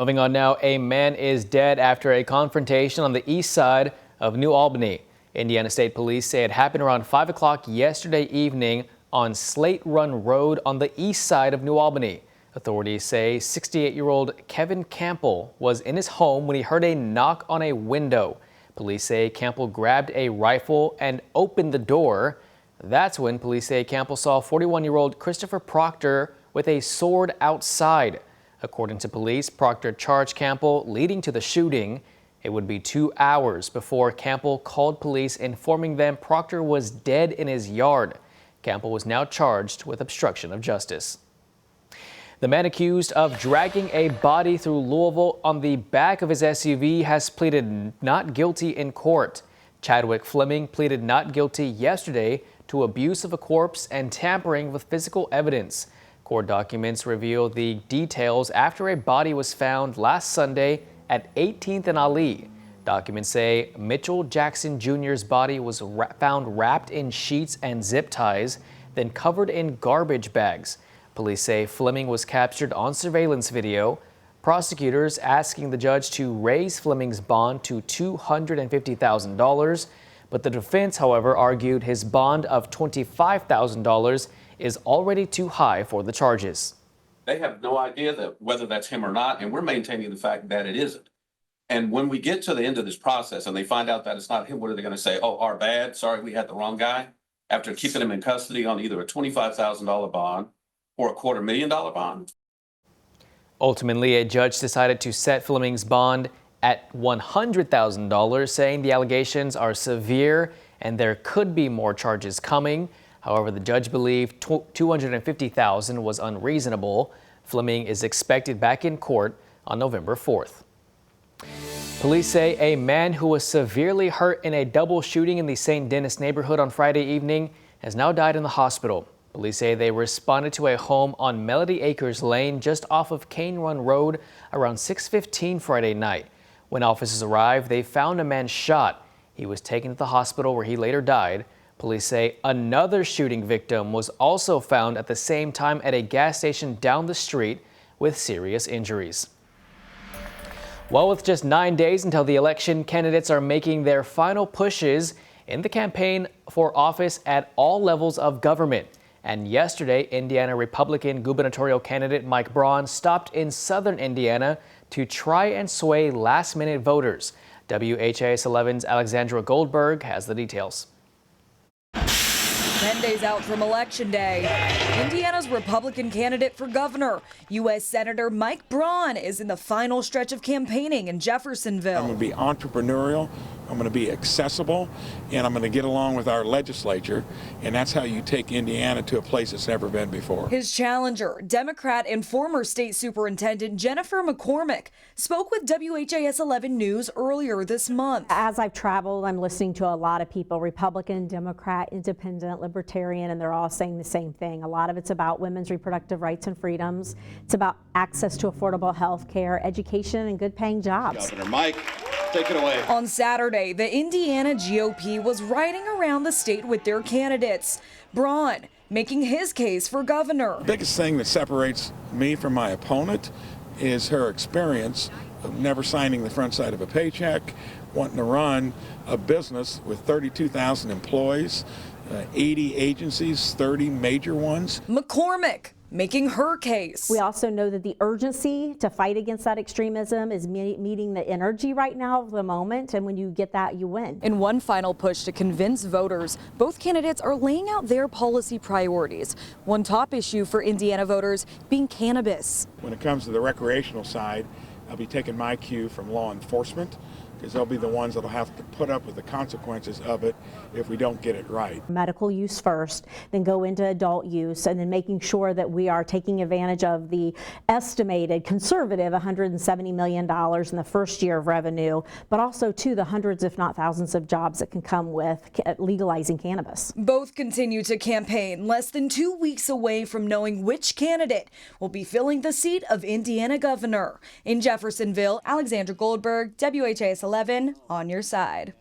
Moving on now, a man is dead after a confrontation on the east side of New Albany. Indiana State Police say it happened around 5 o'clock yesterday evening on Slate Run Road on the east side of New Albany. Authorities say 68-year-old Kevin Campbell was in his home when he heard a knock on a window. Police say Campbell grabbed a rifle and opened the door. That's when police say Campbell saw 41-year-old Christopher Proctor with a sword outside. According to police, Proctor charged Campbell, leading to the shooting. It would be 2 hours before Campbell called police, informing them Proctor was dead in his yard. Campbell was now charged with obstruction of justice. The man accused of dragging a body through Louisville on the back of his SUV has pleaded not guilty in court. Chadwick Fleming pleaded not guilty yesterday to abuse of a corpse and tampering with physical evidence. Court documents reveal the details after a body was found last Sunday at 18th and Ali. Documents say Mitchell Jackson Jr.'s body was found wrapped in sheets and zip ties, then covered in garbage bags. Police say Fleming was captured on surveillance video. Prosecutors asking the judge to raise Fleming's bond to $250,000. But the defense, however, argued his bond of $25,000 is already too high for the charges. They have no idea that whether that's him or not, and we're maintaining the fact that it isn't. And when we get to the end of this process and they find out that it's not him, what are they going to say? Oh, our bad. Sorry, we had the wrong guy. After keeping him in custody on either a $25,000 bond or a $250,000 bond. Ultimately, a judge decided to set Fleming's bond at $100,000, saying the allegations are severe and there could be more charges coming. However, the judge believed $250,000 was unreasonable. Fleming is expected back in court on November 4th. Police say a man who was severely hurt in a double shooting in the St. Denis neighborhood on Friday evening has now died in the hospital. Police say they responded to a home on Melody Acres Lane just off of Cane Run Road around 6:15 Friday night. When officers arrived, they found a man shot. He was taken to the hospital where he later died. Police say another shooting victim was also found at the same time at a gas station down the street with serious injuries. Well, with just 9 days until the election, candidates are making their final pushes in the campaign for office at all levels of government. And yesterday, Indiana Republican gubernatorial candidate Mike Braun stopped in southern Indiana to try and sway last-minute voters. WHAS11's Alexandra Goldberg has the details. 10 days out from Election Day, Indiana's Republican candidate for governor, U.S. Senator Mike Braun, is in the final stretch of campaigning in Jeffersonville. I'm going to be entrepreneurial, I'm going to be accessible, and I'm going to get along with our legislature, and that's how you take Indiana to a place it's never been before. His challenger, Democrat and former state superintendent Jennifer McCormick, spoke with WHAS11 News earlier this month. As I've traveled, I'm listening to a lot of people, Republican, Democrat, Independent, Libertarian, and they're all saying the same thing. A lot of it's about women's reproductive rights and freedoms. It's about access to affordable health care, education, and good paying jobs. Governor Mike, take it away. On Saturday, the Indiana GOP was riding around the state with their candidates. Braun making his case for governor. The biggest thing that separates me from my opponent is her experience of never signing the front side of a paycheck, wanting to run a business with 32,000 employees, 80 agencies, 30 major ones. McCormick making her case. We also know that the urgency to fight against that extremism is meeting the energy right now of the moment, and when you get that, you win. In one final push to convince voters, both candidates are laying out their policy priorities. One top issue for Indiana voters being cannabis. When it comes to the recreational side, I'll be taking my cue from law enforcement, because they'll be the ones that'll have to put up with the consequences of it if we don't get it right. Medical use first, then go into adult use, and then making sure that we are taking advantage of the estimated conservative $170 million in the first year of revenue, but also to the hundreds, if not thousands, of jobs that can come with legalizing cannabis. Both continue to campaign less than 2 weeks away from knowing which candidate will be filling the seat of Indiana governor. In Jeffersonville, Alexandra Goldberg, WHAS 11 on your side.